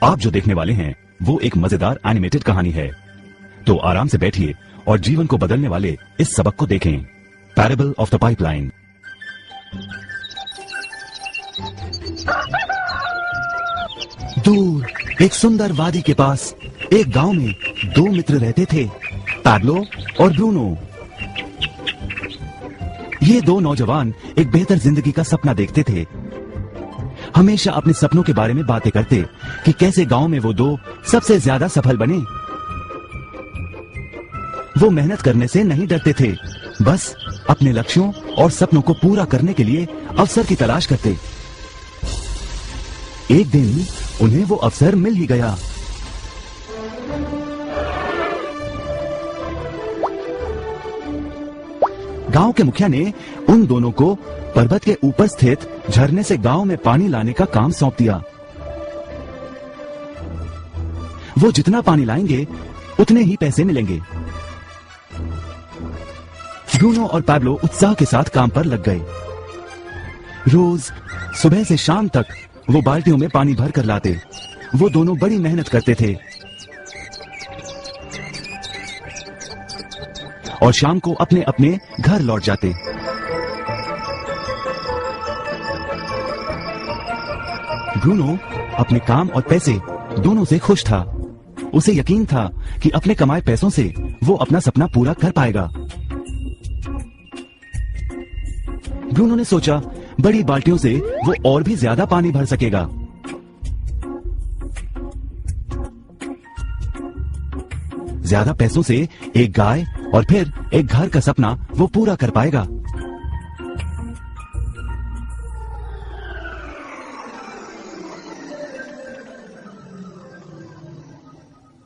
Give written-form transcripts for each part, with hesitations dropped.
आप जो देखने वाले हैं वो एक मजेदार एनिमेटेड कहानी है, तो आराम से बैठिए और जीवन को बदलने वाले इस सबक को देखें। Parable of the pipeline. दूर एक सुंदर वादी के पास एक गांव में दो मित्र रहते थे, पैब्लो और ब्रूनो। ये दो नौजवान एक बेहतर जिंदगी का सपना देखते थे। हमेशा अपने सपनों के बारे में बातें करते कि कैसे गांव में वो दो सबसे ज्यादा सफल बने। वो मेहनत करने से नहीं डरते थे, बस अपने लक्ष्यों और सपनों को पूरा करने के लिए अवसर की तलाश करते। एक दिन उन्हें वो अवसर मिल ही गया। गांव के मुखिया ने उन दोनों को पर्वत के ऊपर स्थित झरने से गांव में पानी लाने का काम सौंप दिया। वो जितना पानी लाएंगे उतने ही पैसे मिलेंगे। ब्रूनो और पैब्लो उत्साह के साथ काम पर लग गए। रोज सुबह से शाम तक वो बाल्टियों में पानी भर कर लाते। वो दोनों बड़ी मेहनत करते थे और शाम को अपने अपने घर लौट जाते। ब्रूनो अपने काम और पैसे दोनों से खुश था। उसे यकीन था कि अपने कमाए पैसों से वो अपना सपना पूरा कर पाएगा। ब्रूनो ने सोचा बड़ी बाल्टियों से वो और भी ज्यादा पानी भर सकेगा। ज्यादा पैसों से एक गाय और फिर एक घर का सपना वो पूरा कर पाएगा।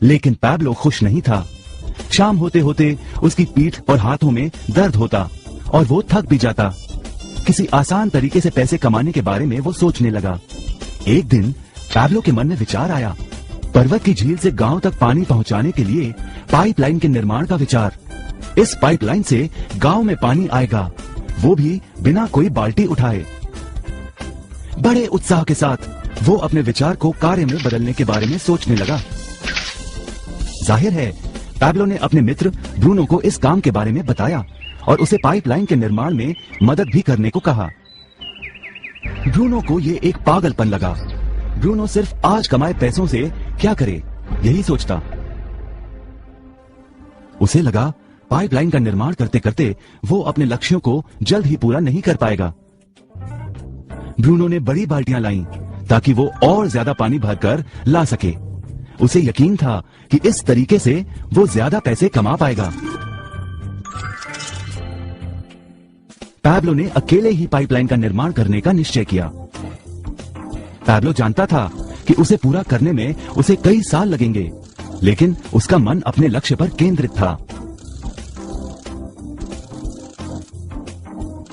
लेकिन पैब्लो खुश नहीं था। शाम होते होते उसकी पीठ और हाथों में दर्द होता और वो थक भी जाता। किसी आसान तरीके से पैसे कमाने के बारे में वो सोचने लगा। एक दिन पैब्लो के मन में विचार आया, पर्वत की झील से गांव तक पानी पहुंचाने के लिए पाइपलाइन के निर्माण का विचार। इस पाइपलाइन से गांव में पानी आएगा, वो भी बिना कोई बाल्टी उठाए। बड़े उत्साह के साथ वो अपने विचार को कार्य में बदलने के बारे में सोचने लगा। जाहिर है पैब्लो ने अपने मित्र ब्रूनो को इस काम के बारे में बताया और उसे पाइपलाइन के निर्माण में मदद भी करने को कहा। ब्रूनो को ये एक पागलपन लगा। ब्रूनो सिर्फ आज कमाए पैसों से क्या करे, यही सोचता। उसे लगा पाइपलाइन का निर्माण करते करते वो अपने लक्ष्यों को जल्द ही पूरा नहीं कर पाएगा। ब्रूनो ने बड़ी बाल्टियां लाईं ताकि वो और ज्यादा पानी भरकर ला सके। उसे यकीन था कि इस तरीके से वो ज्यादा पैसे कमा पाएगा। पैब्लो ने अकेले ही पाइपलाइन का निर्माण करने का निश्चय किया। पैब्लो जानता था कि उसे पूरा करने में उसे कई साल लगेंगे, लेकिन उसका मन अपने लक्ष्य पर केंद्रित था।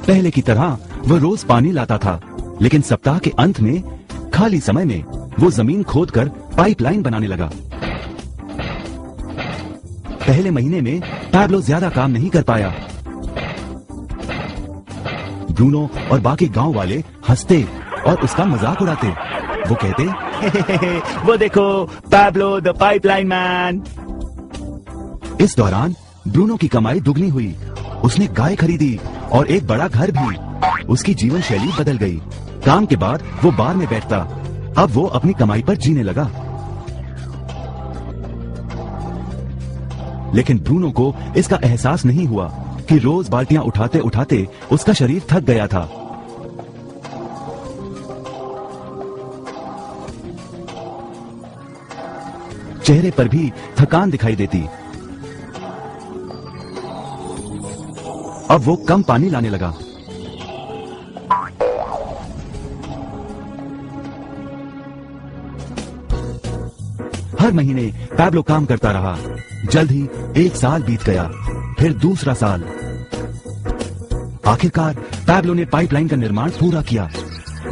पहले की तरह वो रोज पानी लाता था, लेकिन सप्ताह के अंत में खाली समय में वो जमीन खोदकर पाइपलाइन बनाने लगा। पहले महीने में पैब्लो ज्यादा काम नहीं कर पाया। ब्रूनो और बाकी गांव वाले हंसते और उसका मजाक उड़ाते। वो कहते, वो देखो पैब्लो द पाइपलाइन मैन। इस दौरान ब्रूनो की कमाई दुगनी हुई। उसने गाय खरीदी और एक बड़ा घर भी। उसकी जीवन शैली बदल गई। काम के बाद वो बार में बैठता, अब वो अपनी कमाई पर जीने लगा। लेकिन ब्रूनो को इसका एहसास नहीं हुआ कि रोज बाल्टियां उठाते उठाते उसका शरीर थक गया था। चेहरे पर भी थकान दिखाई देती। अब वो कम पानी लाने लगा। हर महीने पैब्लो काम करता रहा। जल्द ही एक साल बीत गया, फिर दूसरा साल। आखिरकार पैब्लो ने पाइपलाइन का निर्माण पूरा किया।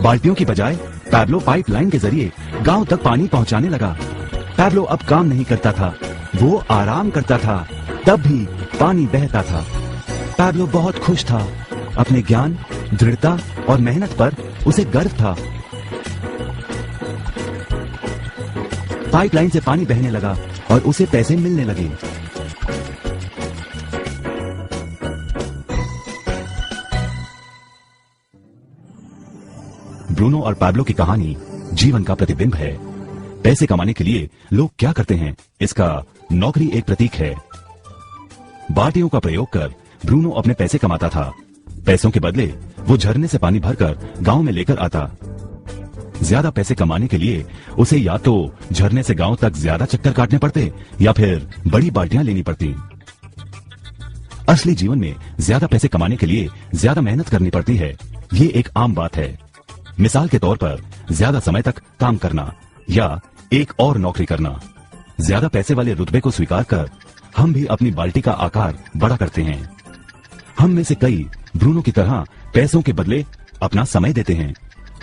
बाल्टियों की बजाय पैब्लो पाइपलाइन के जरिए गांव तक पानी पहुंचाने लगा। पैब्लो अब काम नहीं करता था, वो आराम करता था, तब भी पानी बहता था। पैब्लो बहुत खुश था। अपने ज्ञान, दृढ़ता और मेहनत पर उसे गर्व था। पाइपलाइन से पानी बहने लगा और उसे पैसे मिलने लगे। ब्रूनो और पैब्लो की कहानी जीवन का प्रतिबिंब है। पैसे कमाने के लिए लोग क्या करते हैं, इसका नौकरी एक प्रतीक है। बाल्टियों का प्रयोग कर ब्रूनो अपने पैसे कमाता था। पैसों के बदले वो झरने से पानी भरकर गांव में लेकर आता। ज्यादा पैसे कमाने के लिए उसे या तो झरने से गांव तक ज्यादा चक्कर काटने पड़ते या फिर बड़ी बाल्टियां लेनी पड़ती। असली जीवन में ज्यादा पैसे कमाने के लिए ज्यादा मेहनत करनी पड़ती है, ये एक आम बात है। मिसाल के तौर पर ज्यादा समय तक काम करना या एक और नौकरी करना। ज्यादा पैसे वाले रुतबे को स्वीकार कर हम भी अपनी बाल्टी का आकार बड़ा करते हैं। हम में से कई ब्रूनो की तरह पैसों के बदले अपना समय देते हैं।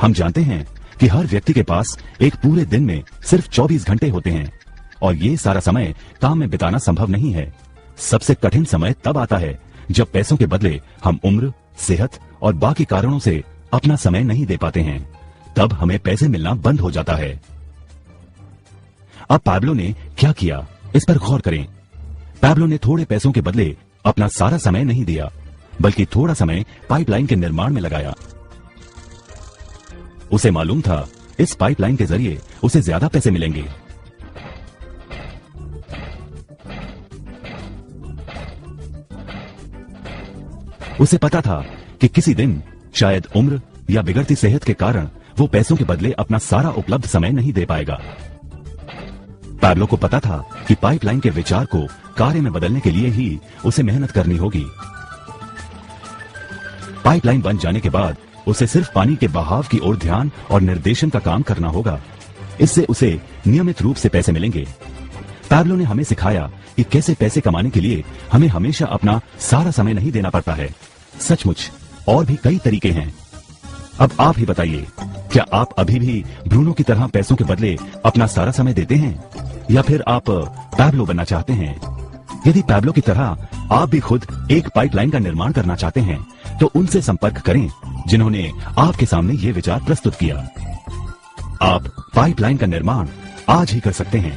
हम जानते हैं कि हर व्यक्ति के पास एक पूरे दिन में सिर्फ 24 घंटे होते हैं और ये सारा समय काम में बिताना संभव नहीं है। सबसे कठिन समय तब आता है जब पैसों के बदले हम उम्र, सेहत और बाकी कारणों से अपना समय नहीं दे पाते हैं। तब हमें पैसे मिलना बंद हो जाता है। अब पैब्लो ने क्या किया, इस पर गौर करें। पैब्लो ने थोड़े पैसों के बदले अपना सारा समय नहीं दिया, बल्कि थोड़ा समय पाइपलाइन के निर्माण में लगाया। उसे मालूम था इस पाइपलाइन के जरिए उसे ज्यादा पैसे मिलेंगे। उसे पता था कि किसी दिन शायद उम्र या बिगड़ती सेहत के कारण वो पैसों के बदले अपना सारा उपलब्ध समय नहीं दे पाएगा। पैब्लो को पता था कि पाइपलाइन के विचार को कार्य में बदलने के लिए ही उसे मेहनत करनी होगी। पाइपलाइन बन जाने के बाद उसे सिर्फ पानी के बहाव की ओर ध्यान और निर्देशन का काम करना होगा। इससे उसे नियमित रूप से पैसे मिलेंगे। पैब्लो ने हमें सिखाया कि कैसे पैसे कमाने के लिए हमें हमेशा अपना सारा समय नहीं देना पड़ता है। सचमुच और भी कई तरीके हैं। अब आप ही बताइए, क्या आप अभी भी ब्रूनो की तरह पैसों के बदले अपना सारा समय देते हैं या फिर आप पैब्लो बनना चाहते हैं? यदि पैब्लो की तरह आप भी खुद एक पाइपलाइन का निर्माण करना चाहते हैं तो उनसे संपर्क करें जिन्होंने आपके सामने ये विचार प्रस्तुत किया। आप पाइपलाइन का निर्माण आज ही कर सकते हैं।